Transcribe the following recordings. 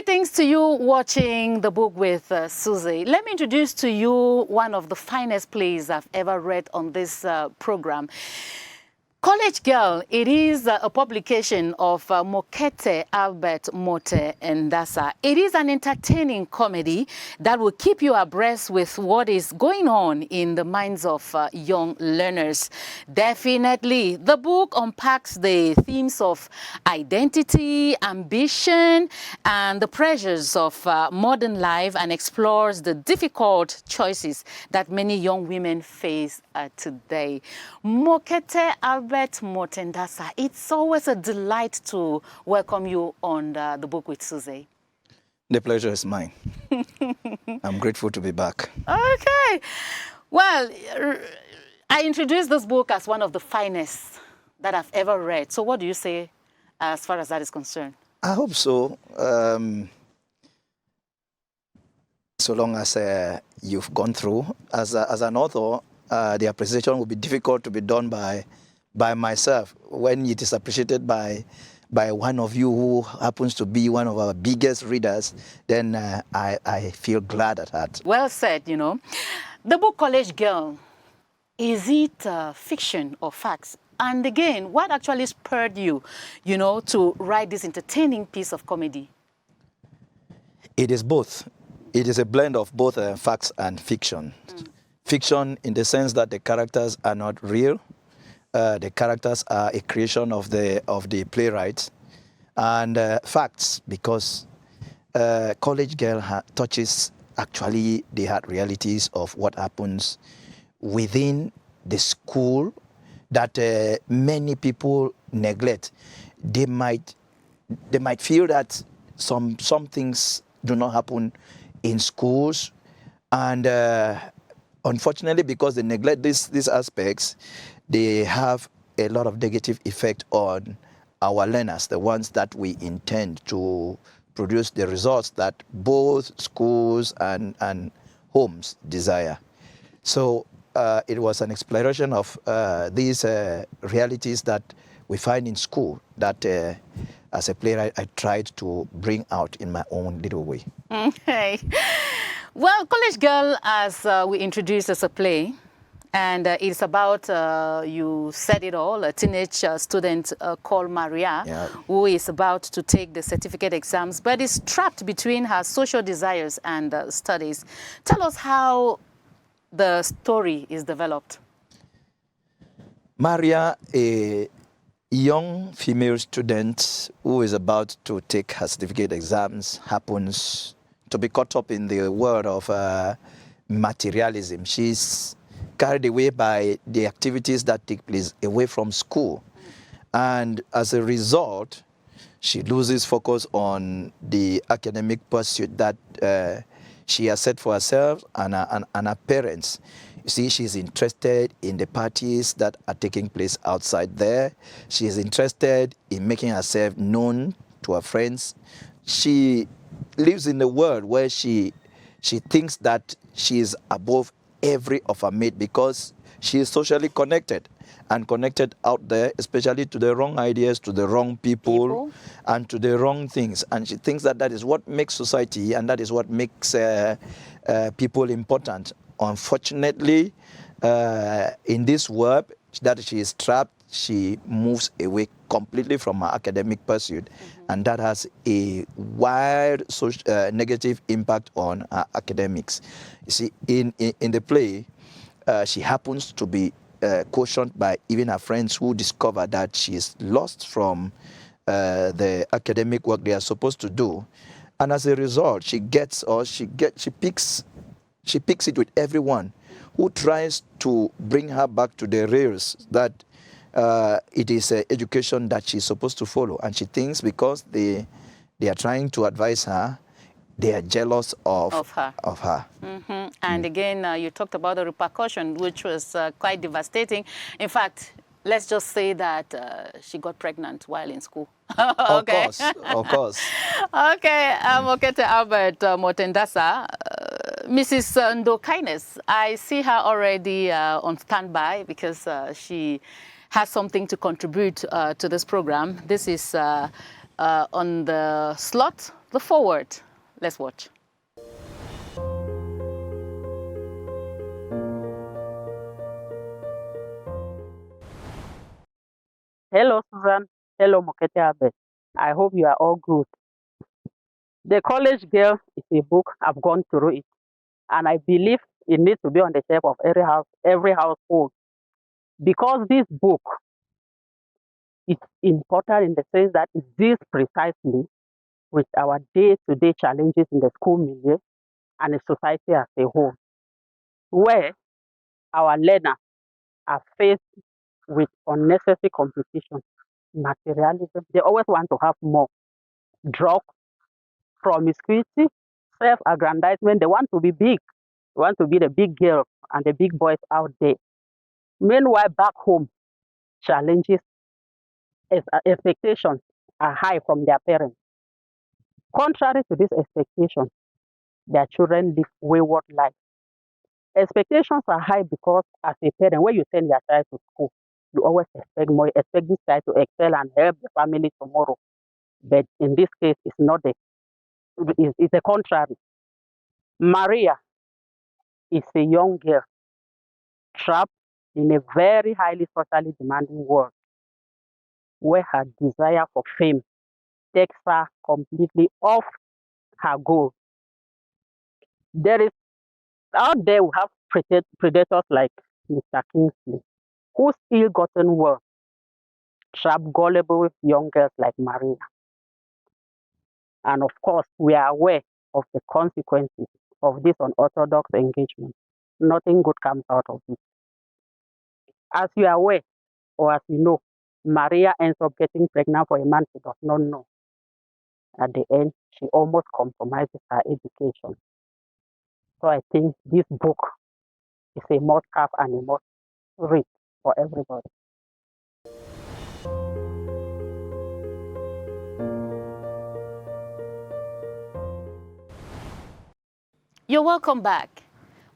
Greetings to you watching the book with Susie. Let me introduce to you one of the finest plays I've ever read on this program. College Girl, it is a publication of MOKETE, Albert, MOTE, and NDASAH. It is an entertaining comedy that will keep you abreast with what is going on in the minds of young learners. Definitely, the book unpacks the themes of identity, ambition, and the pressures of modern life and explores the difficult choices that many young women face today. MOKETE, Albert, MOTE, and NDASAH. It's always a delight to welcome you on the book with Susie. The pleasure is mine. I'm grateful to be back. Okay. Well, I introduced this book as one of the finest that I've ever read. So what do you say as far as that is concerned? I hope so. So long as you've gone through. As an author, the appreciation will be difficult to be done by myself. When it is appreciated by one of you who happens to be one of our biggest readers, then I feel glad at that. Well said, you know. The book College Girl, is it fiction or facts? And again, what actually spurred you, to write this entertaining piece of comedy? It is both. It is a blend of both facts and fiction. Fiction in the sense that the characters are not real. The characters are a creation of the playwright, and facts because College Girl touches actually the hard realities of what happens within the school that many people neglect. They might feel that some things do not happen in schools, and unfortunately, because they neglect these aspects, they have a lot of negative effect on our learners, the ones that we intend to produce the results that both schools and homes desire. So it was an exploration of these realities that we find in school that as a playwright I tried to bring out in my own little way. Okay. Well, College Girl, as we introduced as a play, and it's about, you said it all, a teenage student called Maria, who is about to take the certificate exams, but is trapped between her social desires and studies. Tell us how the story is developed. Maria, a young female student who is about to take her certificate exams, happens to be caught up in the world of materialism. She's carried away by the activities that take place away from school. And as a result, she loses focus on the academic pursuit that she has set for herself and her parents. You see, she's interested in the parties that are taking place outside there. She is interested in making herself known to her friends. She lives in a world where she thinks that she is above every of her mate because she is socially connected and connected out there, especially to the wrong ideas, to the wrong people. And to the wrong things. And she thinks that that is what makes society and that is what makes people important. Unfortunately, in this world that she is trapped, she moves away completely from her academic pursuit, and that has a wide negative impact on her academics. You see, in the play, she happens to be cautioned by even her friends who discover that she is lost from the academic work they are supposed to do, and as a result, she picks it with everyone who tries to bring her back to the rails that it is education that she's supposed to follow. And she thinks because they are trying to advise her, they are jealous of her. And again, you talked about the repercussion, which was quite devastating. In fact, let's just say that she got pregnant while in school. Okay. Of course. Okay, MOKETE, Albert, MOTE, and NDASAH. Mrs. Ndo Kindness, I see her already on standby because she has something to contribute to this program. This is on the slot, the forward. Let's watch. Hello, Susan. Hello, Mokete Abed. I hope you are all good. The College Girl is a book. I've gone through it, and I believe it needs to be on the shelf of every household, because this book is important in the sense that it deals precisely with our day-to-day challenges in the school milieu and the society as a whole, where our learners are faced with unnecessary competition, materialism. They always want to have more. Drugs, promiscuity, self-aggrandizement. They want to be big. They want to be the big girl and the big boys out there. Meanwhile, back home, challenges, expectations are high from their parents. Contrary to this expectation, their children live wayward lives. Expectations are high because as a parent, when you send your child to school, you always expect more. You expect this child to excel and help the family tomorrow. But in this case, it's the contrary. Maria is a young girl trapped in a very highly socially demanding world where her desire for fame takes her completely off her goal. There is out there we have predators like Mr. Kingsley, whose ill-gotten wealth trap gullible young girls like Maria. And of course, we are aware of the consequences of this unorthodox engagement. Nothing good comes out of it. As you are aware, or as you know, Maria ends up getting pregnant for a man she does not know. At the end, she almost compromises her education. So I think this book is a must-have and a must-read for everybody. You're welcome back.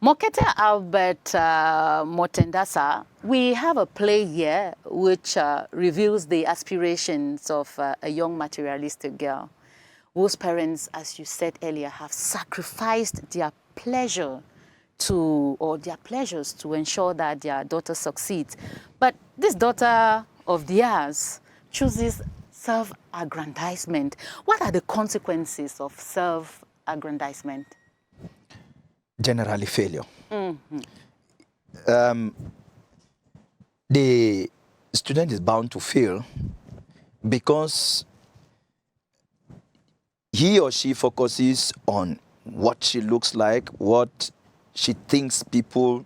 Mokete Albert NDASAH, we have a play here which reveals the aspirations of a young materialistic girl whose parents, as you said earlier, have sacrificed their pleasures to ensure that their daughter succeeds. But this daughter of theirs chooses self-aggrandizement. What are the consequences of self-aggrandizement? Generally failure. Mm-hmm. The student is bound to fail because he or she focuses on what she looks like, what she thinks people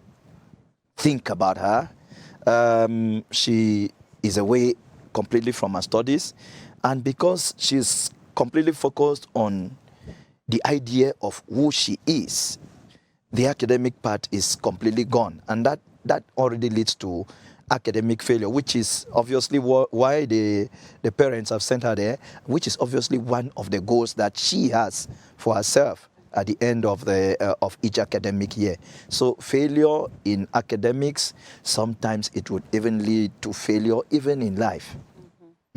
think about her. She is away completely from her studies, and because she's completely focused on the idea of who she is, the academic part is completely gone, and that already leads to academic failure, which is obviously why the parents have sent her there, which is obviously one of the goals that she has for herself at the end of each academic year. So failure in academics, sometimes it would even lead to failure even in life.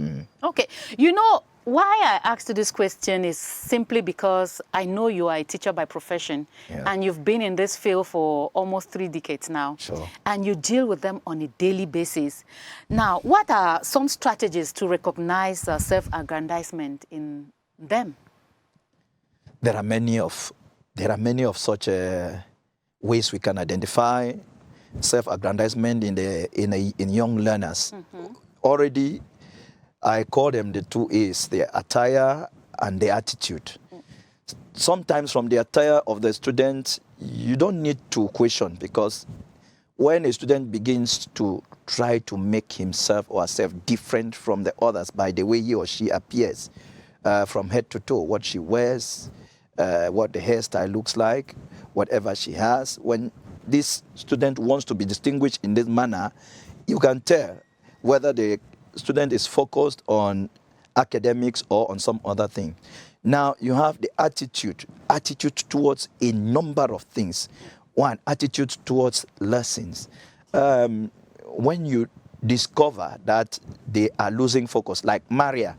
Mm-hmm. Okay, you know, why I asked you this question is simply because I know you are a teacher by profession, Yeah. and you've been in this field for almost 3 decades now. Sure. And you deal with them on a daily basis. Now, what are some strategies to recognize self-aggrandizement in them? There are many of such ways we can identify self-aggrandizement in young learners. Mm-hmm. Already, I call them the 2 A's, the attire and the attitude. Sometimes from the attire of the student, you don't need to question, because when a student begins to try to make himself or herself different from the others by the way he or she appears, from head to toe, what she wears, what the hairstyle looks like, whatever she has, when this student wants to be distinguished in this manner, you can tell whether the student is focused on academics or on some other thing. Now you have the attitude towards a number of things. One, attitude towards lessons. When you discover that they are losing focus. Like Maria,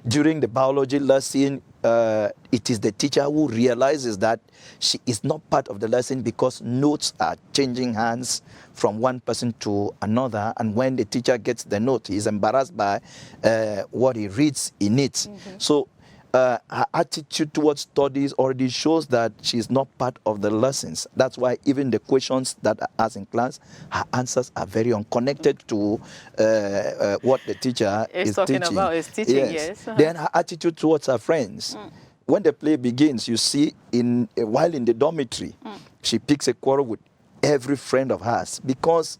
during the biology lesson, it is the teacher who realizes that she is not part of the lesson because notes are changing hands from one person to another. And when the teacher gets the note, he's embarrassed by what he reads in it. So her attitude towards studies already shows that she's not part of the lessons. That's why even the questions that are asked in class, her answers are very unconnected to what the teacher is talking teaching. about is teaching, yes. Then her attitude towards her friends. When the play begins, you see, while in the dormitory, she picks a quarrel with every friend of hers because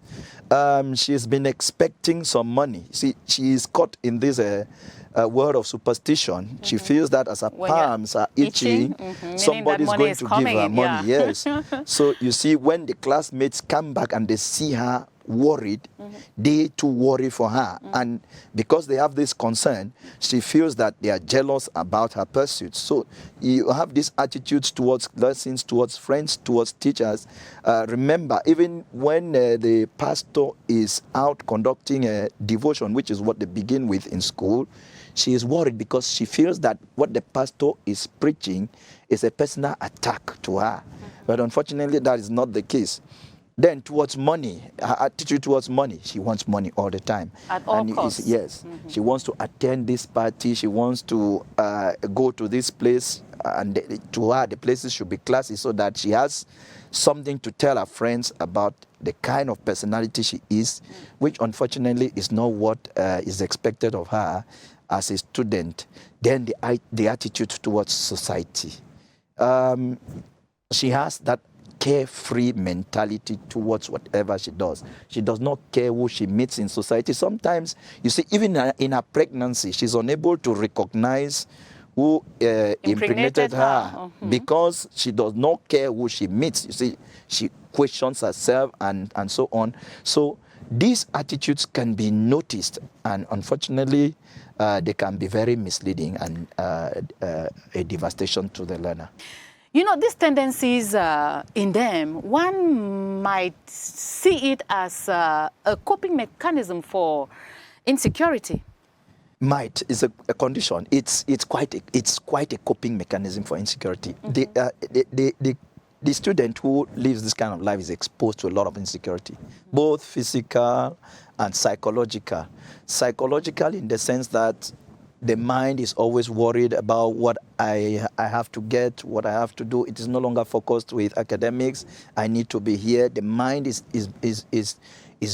she's been expecting some money. See, she is caught in this world of superstition. She feels that as her palms are itching, somebody's going to give her money. Yes. So you see, when the classmates come back and they see her worried, they too worry for her. And because they have this concern, she feels that they are jealous about her pursuits. So you have these attitudes towards lessons, towards friends, towards teachers. Remember, even when the pastor is out conducting a devotion, which is what they begin with in school, she is worried because she feels that what the pastor is preaching is a personal attack to her. But unfortunately, that is not the case. Then towards money, her attitude towards money, she wants money all the time. At all costs. Yes, she wants to attend this party, she wants to go to this place, and to her the places should be classy so that she has something to tell her friends about the kind of personality she is, which unfortunately is not what is expected of her as a student. Then the attitude towards society. She has that carefree mentality towards whatever she does. She does not care who she meets in society. Sometimes, you see, even in her pregnancy, she's unable to recognize who impregnated her because she does not care who she meets. You see, she questions herself and so on. So these attitudes can be noticed, and unfortunately, they can be very misleading and a devastation to the learner. You know, these tendencies in them, one might see it as a coping mechanism for insecurity. Might is a condition. It's quite a coping mechanism for insecurity. The student who lives this kind of life is exposed to a lot of insecurity, both physical and psychological. Psychological in the sense that the mind is always worried about what I have to get, what I have to do. It is no longer focused with academics. I need to be here. The mind is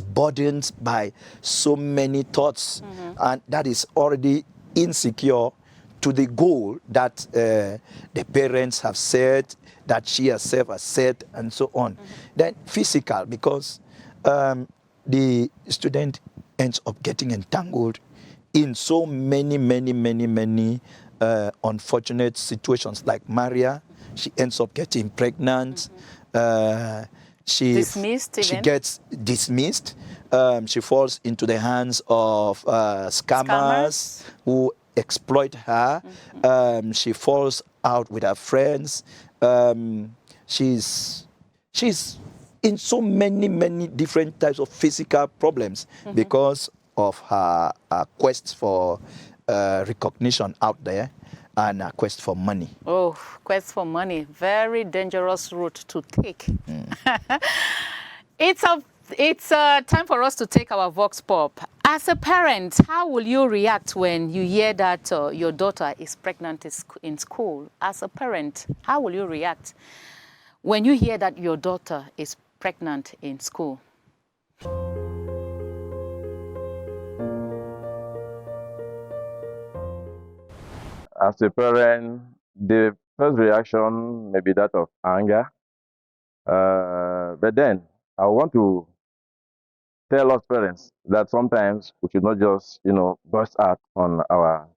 burdened by so many thoughts, and that is already insecure to the goal that the parents have set, that she herself has set, and so on. Then physical, because the student ends up getting entangled in so many unfortunate situations. Like Maria, she ends up getting pregnant. She gets dismissed. She falls into the hands of scammers who exploit her. She falls out with her friends. She's in so many different types of physical problems because of her quest for recognition out there and a quest for money. Oh, quest for money. Very dangerous route to take. It's time for us to take our Vox Pop. As a parent, how will you react when you hear that your daughter is pregnant in school? As a parent, how will you react when you hear that your daughter is pregnant in school? As a parent, the first reaction may be that of anger. But then I want to tell us parents that sometimes we should not just, burst out on our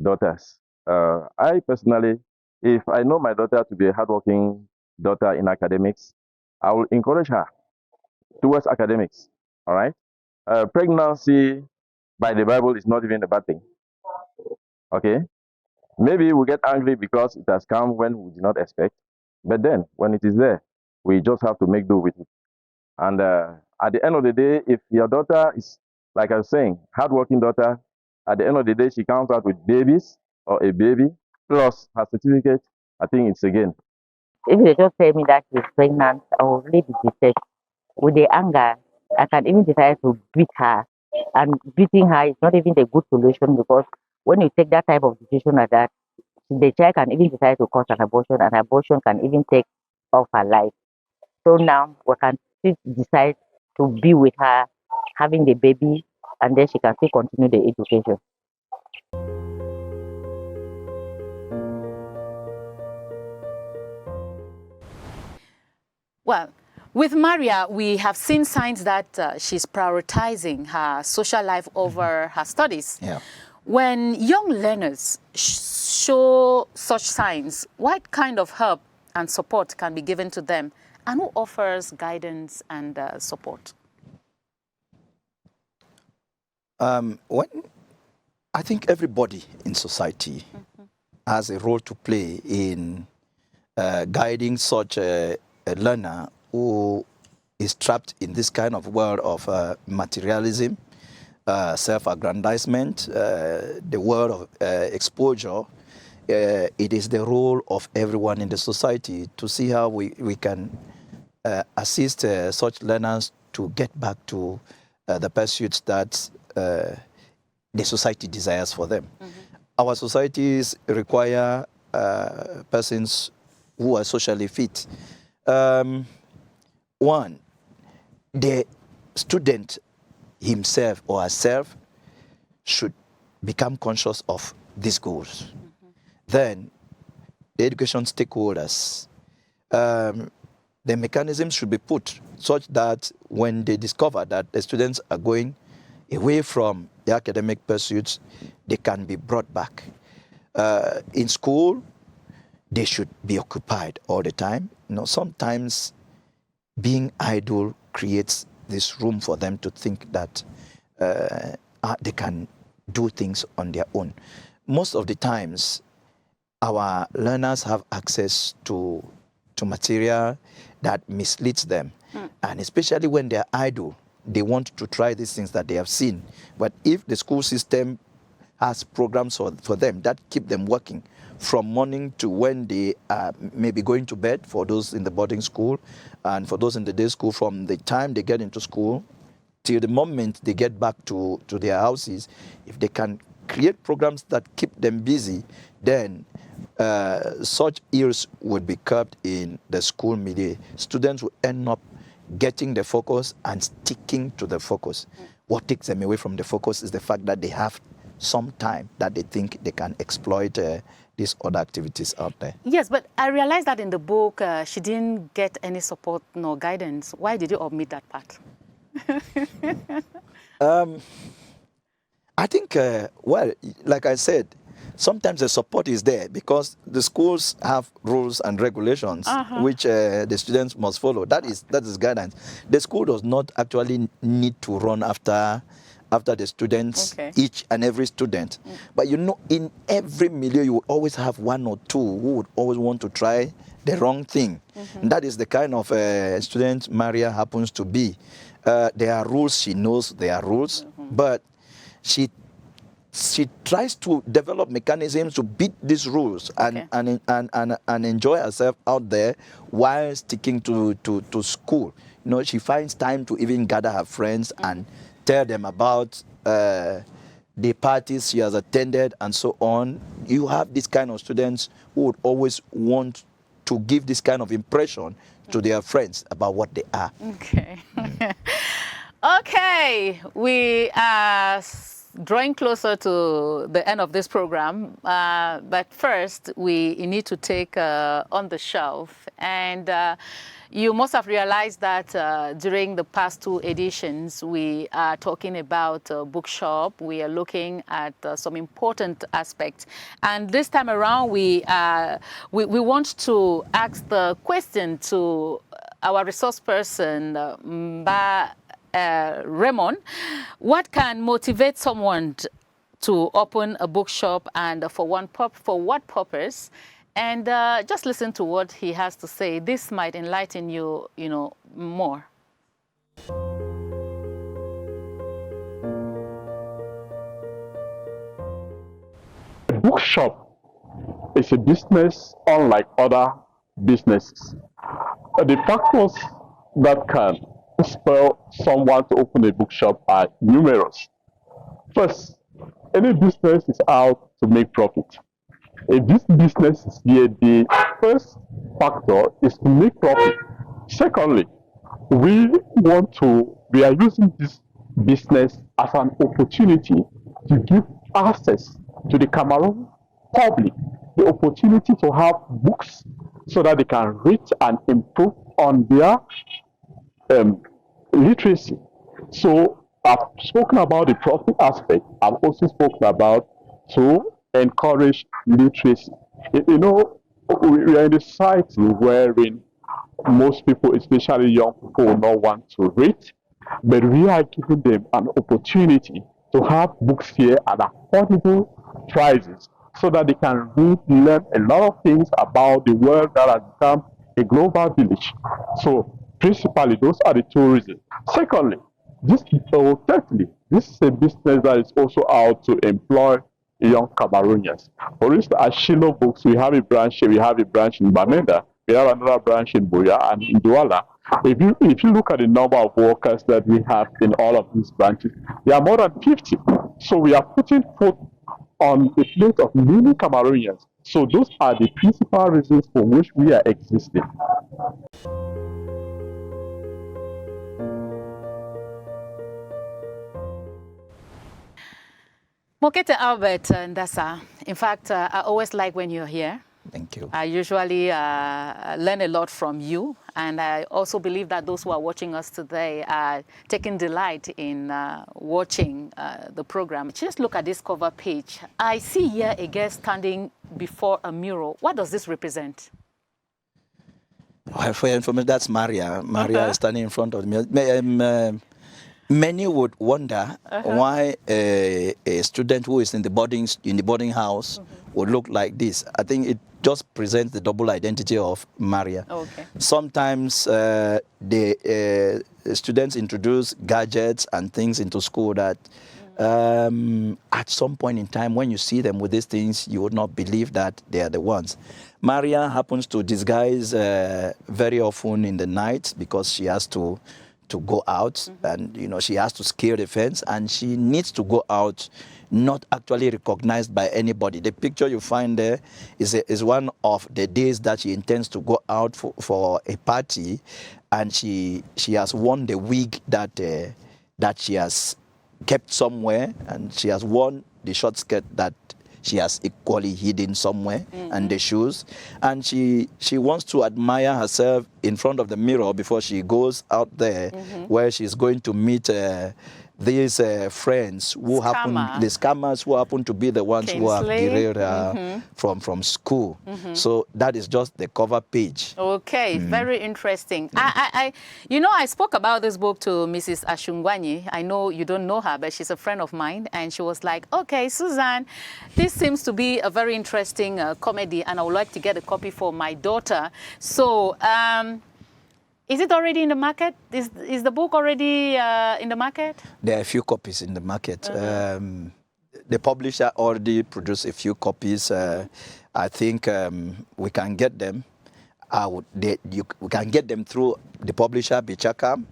daughters. I personally, if I know my daughter to be a hardworking daughter in academics, I will encourage her towards academics. All right. Pregnancy by the Bible is not even a bad thing. Okay. Maybe we get angry because it has come when we did not expect. But then, when it is there, we just have to make do with it. And at the end of the day, if your daughter is like I was saying, hardworking daughter, at the end of the day, she comes out with babies or a baby, plus her certificate, I think it's a gain. If they just tell me that she's pregnant, I will really be distressed. With the anger, I can even decide to beat her. And beating her is not even a good solution because when you take that type of decision like that, the child can even decide to cause an abortion, and abortion can even take off her life. So now we can still decide to be with her, having the baby, and then she can still continue the education. Well, with Maria, we have seen signs that she's prioritizing her social life over her studies. Yeah. When young learners show such signs, what kind of help and support can be given to them, and who offers guidance and support? When I think everybody in society has a role to play in guiding such a learner who is trapped in this kind of world of materialism, self-aggrandizement, the world of exposure. It is the role of everyone in the society to see how we can assist such learners to get back to the pursuits that the society desires for them. Our societies require persons who are socially fit. One, the student himself or herself should become conscious of these goals. Then, the education stakeholders, the mechanisms should be put such that when they discover that the students are going away from the academic pursuits, they can be brought back. In school, they should be occupied all the time. You know, sometimes being idle creates this room for them to think that they can do things on their own. Most of the times, our learners have access to material that misleads them. And especially when they're idle, they want to try these things that they have seen. But if the school system has programs for them that keep them working from morning to when they are maybe going to bed, for those in the boarding school, and for those in the day school, from the time they get into school till the moment they get back to their houses, if they can create programs that keep them busy, then such ills would be curbed in the school media. Students will end up getting the focus and sticking to the focus. What takes them away from the focus is the fact that they have some time that they think they can exploit these other activities out there. Yes, but I realized that in the book, she didn't get any support nor guidance. Why did you omit that part? I think, well, like I said, sometimes the support is there because the schools have rules and regulations which the students must follow. That is guidance. The school does not actually need to run after the students, each and every student. But you know, in every milieu, you will always have one or two who would always want to try the wrong thing. And that is the kind of student Maria happens to be. There are rules, she knows there are rules, but she tries to develop mechanisms to beat these rules and enjoy herself out there while sticking to school. You know, she finds time to even gather her friends and tell them about the parties she has attended and so on. You have this kind of students who would always want to give this kind of impression to their friends about what they are. Okay. Okay, we are drawing closer to the end of this program, but first we need to take on the shelf. And you must have realized that during the past two editions, we are talking about bookshop. We are looking at some important aspects. And this time around, we want to ask the question to our resource person, Mba Raymond. What can motivate someone to open a bookshop, and for what purpose? And just listen to what he has to say. This might enlighten you, more. bookshop is a business unlike other businesses. The factors that can spur someone to open a bookshop are numerous. First, any business is out to make profit. If this business is here, the first factor is to make profit. Secondly, we are using this business as an opportunity to give access to the Cameroon public the opportunity to have books so that they can read and improve on their literacy. So I've spoken about the profit aspect. I've also spoken about to encourage literacy. You know, we are in a society wherein most people, especially young people, will not want to read, but we are giving them an opportunity to have books here at affordable prices so that they can read, learn a lot of things about the world that has become a global village. So principally, those are the two reasons. Secondly, thirdly, this is a business that is also out to employ young Cameroonians. For instance, at Shilo Books, we have a branch here, we have a branch in Bamenda, we have another branch in Buya and in Douala. If you look at the number of workers that we have in all of these branches, there are more than 50. So we are putting food on the plate of many Cameroonians. So those are the principal reasons for which we are existing. Mokete Albert NDASAH, in fact, I always like when you're here. Thank you. I usually learn a lot from you, and I also believe that those who are watching us today are taking delight in watching the program. Just look at this cover page. I see here a girl standing before a mirror. What does this represent? Well, for your information, that's Maria. Maria is standing in front of me. Many would wonder why a student who is in the boarding house would look like this. I think it just presents the double identity of Maria. Okay. Sometimes the students introduce gadgets and things into school that at some point in time, when you see them with these things, you would not believe that they are the ones. Maria happens to disguise very often in the night because she has to go out, and she has to scale the fence, and she needs to go out not actually recognized by anybody. The picture you find there is one of the days that she intends to go out for a party, and she has worn the wig that she has kept somewhere, and she has worn the short skirt that she has equally hidden somewhere, and the shoes. And she wants to admire herself in front of the mirror before she goes out there, where she's going to meet these friends who the scammers who happen to be the ones who have derailed her from school. So that is just the cover page. Okay, very interesting. I spoke about this book to Mrs. Ashungwanyi. I know you don't know her, but she's a friend of mine, and she was like, okay, Susan, this seems to be a very interesting comedy, and I would like to get a copy for my daughter. So, is it already in the market? Is the book already in the market? There are a few copies in the market. The publisher already produced a few copies. I think we can get them. We can get them through the publisher, Bichaka,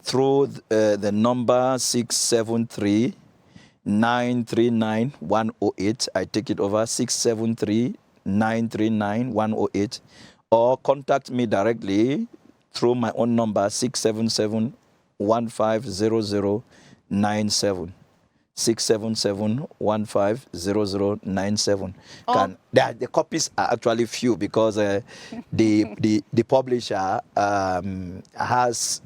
through the number 673-939-108. I take it over, 673-939-108. Or contact me directly through my own number, 677-150097. 677-150097. The copies are actually few because the publisher has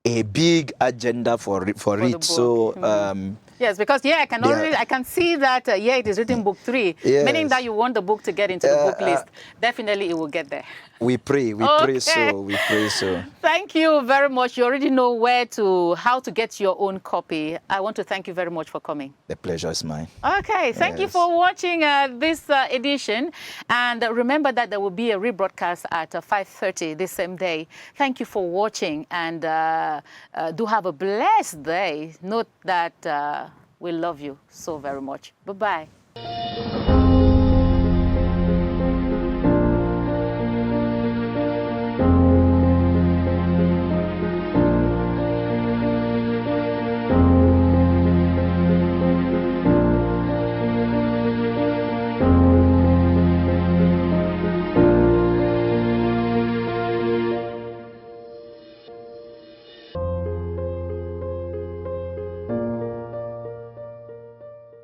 a big agenda for it. So yes, because I can see that it is written book 3, meaning that you want the book to get into the book list. Definitely, it will get there. We pray so. Thank you very much. You already know how to get your own copy. I want to thank you very much for coming. The pleasure is mine. Okay, thank you for watching this edition. And remember that there will be a rebroadcast at 5:30 this same day. Thank you for watching, and do have a blessed day. Note that We love you so very much. Bye-bye.